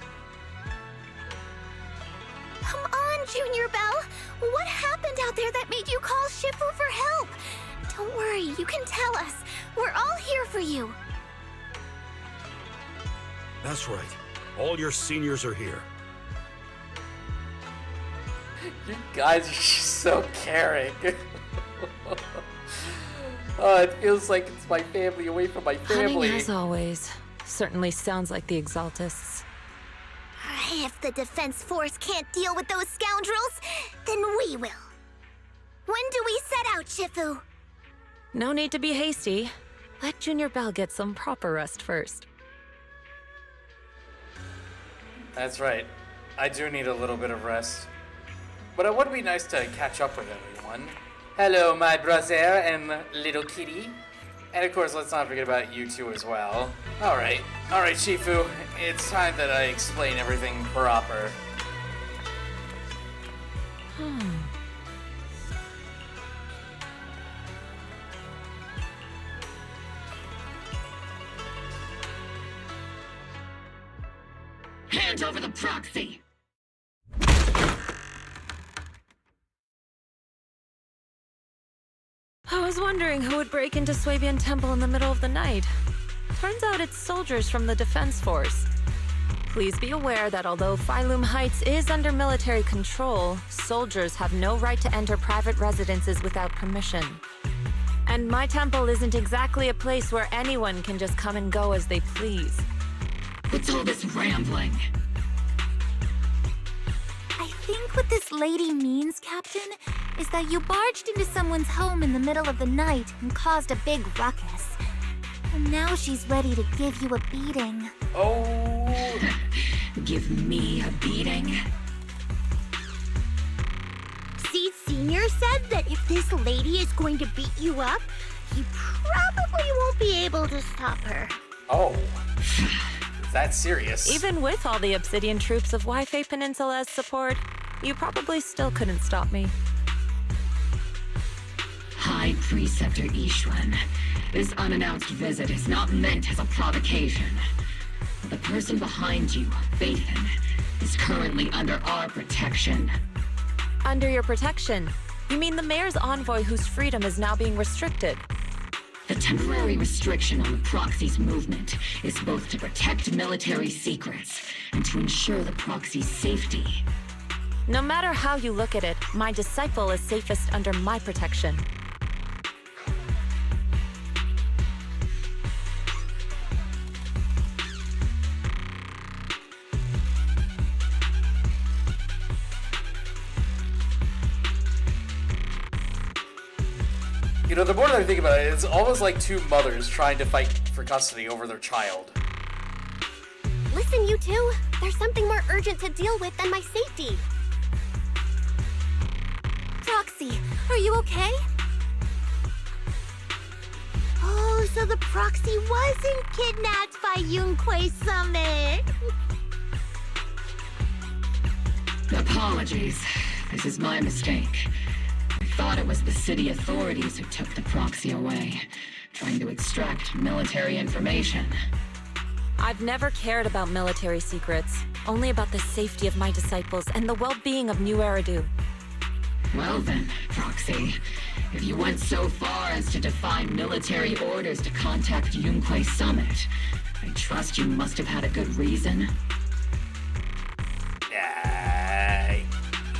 [SPEAKER 8] Come on, Junior Bell! What happened out there that made you call Shifu for help? Don't worry, you can tell us. We're all here for you.
[SPEAKER 10] That's right. All your seniors are here.
[SPEAKER 1] You guys are so caring. Oh, it feels like it's my family away from my family.
[SPEAKER 14] Cunning as always. Certainly sounds like the Exaltists.
[SPEAKER 8] If the defense force can't deal with those scoundrels, then we will. When do we set out, Shifu?
[SPEAKER 14] No need to be hasty. Let Junior Bell get some proper rest first.
[SPEAKER 1] That's right. I do need a little bit of rest. But it would be nice to catch up with everyone. Hello, my brother and little kitty. And of course, let's not forget about you two as well. Alright, Shifu. It's time that I explain everything proper.
[SPEAKER 7] Hand over the proxy!
[SPEAKER 14] I was wondering who would break into Swabian Temple in the middle of the night. Turns out it's soldiers from the defense force. Please be aware that although Phylum Heights is under military control, soldiers have no right to enter private residences without permission. And my temple isn't exactly a place where anyone can just come and go as they please.
[SPEAKER 7] What's all this rambling?
[SPEAKER 8] I think what this lady means, Captain, is that you barged into someone's home in the middle of the night and caused a big ruckus. And now she's ready to give you a beating.
[SPEAKER 1] Oh.
[SPEAKER 7] Give me a beating?
[SPEAKER 8] Seed Senior said that if this lady is going to beat you up, you probably won't be able to stop her.
[SPEAKER 1] Oh. Is that serious?
[SPEAKER 14] Even with all the Obsidian troops of Wi-Fi Peninsula's support, you probably still couldn't stop me.
[SPEAKER 7] High Preceptor Ishwan, this unannounced visit is not meant as a provocation. The person behind you, Bathan, is currently under our protection.
[SPEAKER 14] Under your protection? You mean the mayor's envoy whose freedom is now being restricted?
[SPEAKER 7] The temporary restriction on the proxy's movement is both to protect military secrets and to ensure the proxy's safety.
[SPEAKER 14] No matter how you look at it, my disciple is safest under my protection.
[SPEAKER 1] You know, the more that I think about it, it's almost like two mothers trying to fight for custody over their child.
[SPEAKER 4] Listen, you two. There's something more urgent to deal with than my safety. Proxy, are you okay?
[SPEAKER 8] Oh, so the proxy wasn't kidnapped by Yunquay Summit.
[SPEAKER 7] Apologies. This is my mistake. I thought it was the city authorities who took the proxy away, trying to extract military information.
[SPEAKER 14] I've never cared about military secrets, only about the safety of my disciples and the well-being of New Eridu.
[SPEAKER 7] Well then, Proxy, if you went so far as to defy military orders to contact Yunquay Summit, I trust you must have had a good reason.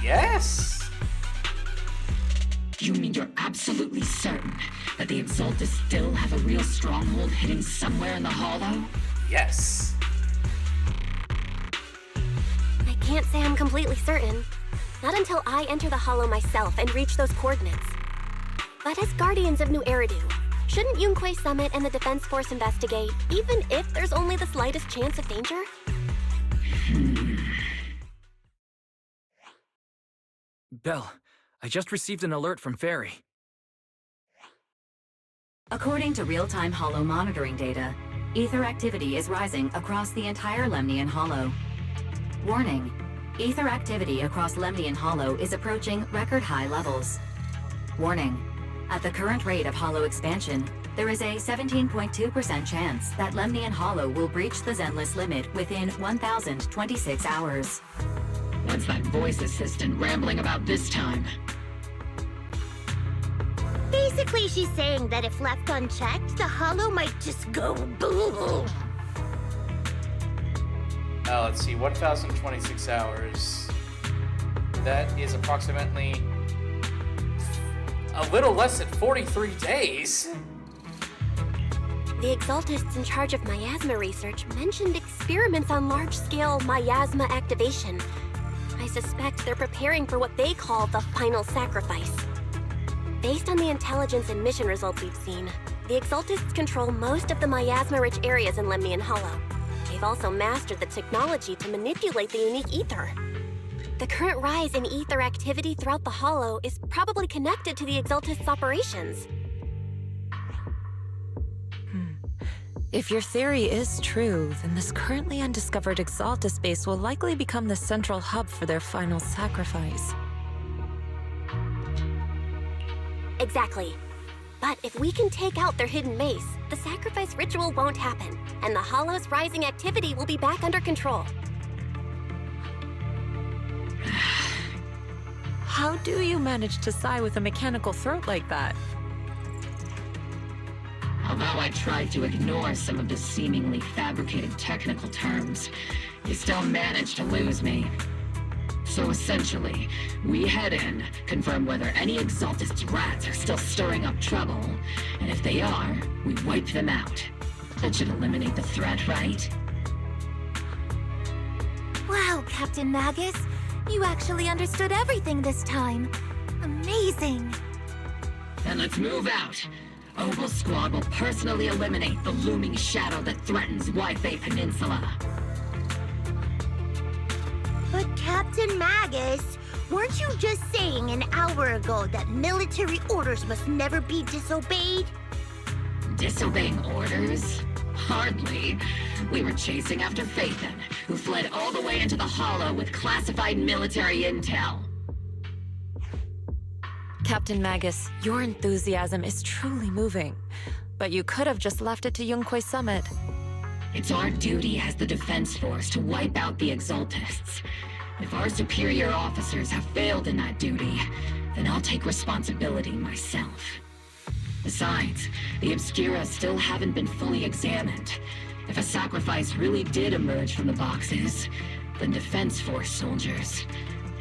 [SPEAKER 1] Yes.
[SPEAKER 7] You mean you're absolutely certain that the Exaltus still have a real stronghold hidden somewhere in the Hollow?
[SPEAKER 1] Yes.
[SPEAKER 4] I can't say I'm completely certain. Not until I enter the Hollow myself and reach those coordinates. But as Guardians of New Eridu, shouldn't Yunquay Summit and the Defense Force investigate, even if there's only the slightest chance of danger?
[SPEAKER 11] Belle, I just received an alert from Fairy.
[SPEAKER 15] According to real-time Hollow monitoring data, ether activity is rising across the entire Lemnian Hollow. Warning, ether activity across Lemnian Hollow is approaching record-high levels. Warning, at the current rate of Hollow expansion, there is a 17.2% chance that Lemnian Hollow will breach the Zenless limit within 1,026 hours.
[SPEAKER 7] What's that voice assistant rambling about this time?
[SPEAKER 8] Basically, she's saying that if left unchecked, the Hollow might just go boom.
[SPEAKER 1] Let's see, 1,026 hours. That is approximately a little less than 43 days.
[SPEAKER 4] The Exaltists in charge of miasma research mentioned experiments on large-scale miasma activation. I suspect they're preparing for what they call the final sacrifice. Based on the intelligence and mission results we've seen, the Exaltists control most of the miasma-rich areas in Lemnian Hollow. They've also mastered the technology to manipulate the unique ether. The current rise in ether activity throughout the Hollow is probably connected to the Exaltists' operations.
[SPEAKER 14] If your theory is true, then this currently undiscovered Exaltus base will likely become the central hub for their final sacrifice.
[SPEAKER 4] Exactly. But if we can take out their hidden base, the sacrifice ritual won't happen, and the Hollow's rising activity will be back under control.
[SPEAKER 14] How do you manage to sigh with a mechanical throat like that?
[SPEAKER 7] Although I tried to ignore some of the seemingly fabricated technical terms, you still managed to lose me. So essentially, we head in, confirm whether any Exaltist rats are still stirring up trouble, and if they are, we wipe them out. That should eliminate the threat, right?
[SPEAKER 8] Wow, Captain Magus. You actually understood everything this time. Amazing.
[SPEAKER 7] Then let's move out. Opal Squad will personally eliminate the looming shadow that threatens Wi-Fi Peninsula.
[SPEAKER 13] But Captain Magus, weren't you just saying an hour ago that military orders must never be disobeyed?
[SPEAKER 7] Disobeying orders? Hardly. We were chasing after Phaethon, who fled all the way into the Hollow with classified military intel.
[SPEAKER 14] Captain Magus, your enthusiasm is truly moving. But you could have just left it to Yunquay Summit.
[SPEAKER 7] It's our duty as the Defense Force to wipe out the Exaltists. If our superior officers have failed in that duty, then I'll take responsibility myself. Besides, the Obscura still haven't been fully examined. If a sacrifice really did emerge from the boxes, then Defense Force soldiers,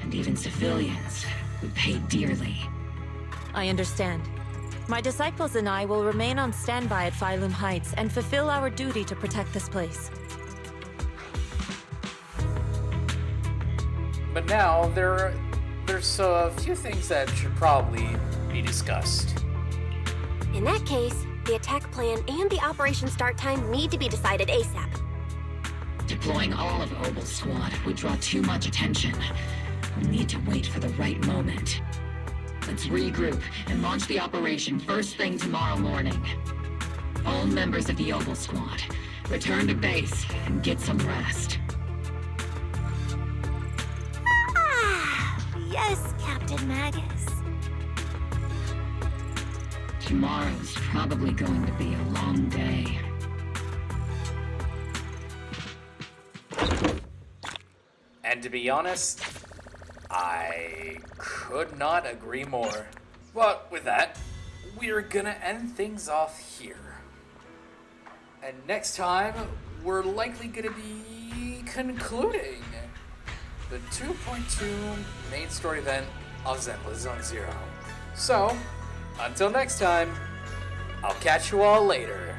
[SPEAKER 7] and even civilians, would pay dearly.
[SPEAKER 14] I understand. My disciples and I will remain on standby at Phylum Heights and fulfill our duty to protect this place.
[SPEAKER 1] But now, there's a few things that should probably be discussed.
[SPEAKER 4] In that case, the attack plan and the operation start time need to be decided ASAP.
[SPEAKER 7] Deploying all of Opal Squad would draw too much attention. We'll need to wait for the right moment. Let's regroup and launch the operation first thing tomorrow morning. All members of the Opal Squad, return to base and get some rest.
[SPEAKER 8] Yes, Captain Magus.
[SPEAKER 7] Tomorrow's probably going to be a long day.
[SPEAKER 1] And to be honest, I could not agree more. But with that, we're gonna end things off here. And next time, we're likely gonna be concluding the 2.2 main story event of Zenless Zone Zero. So, until next time, I'll catch you all later.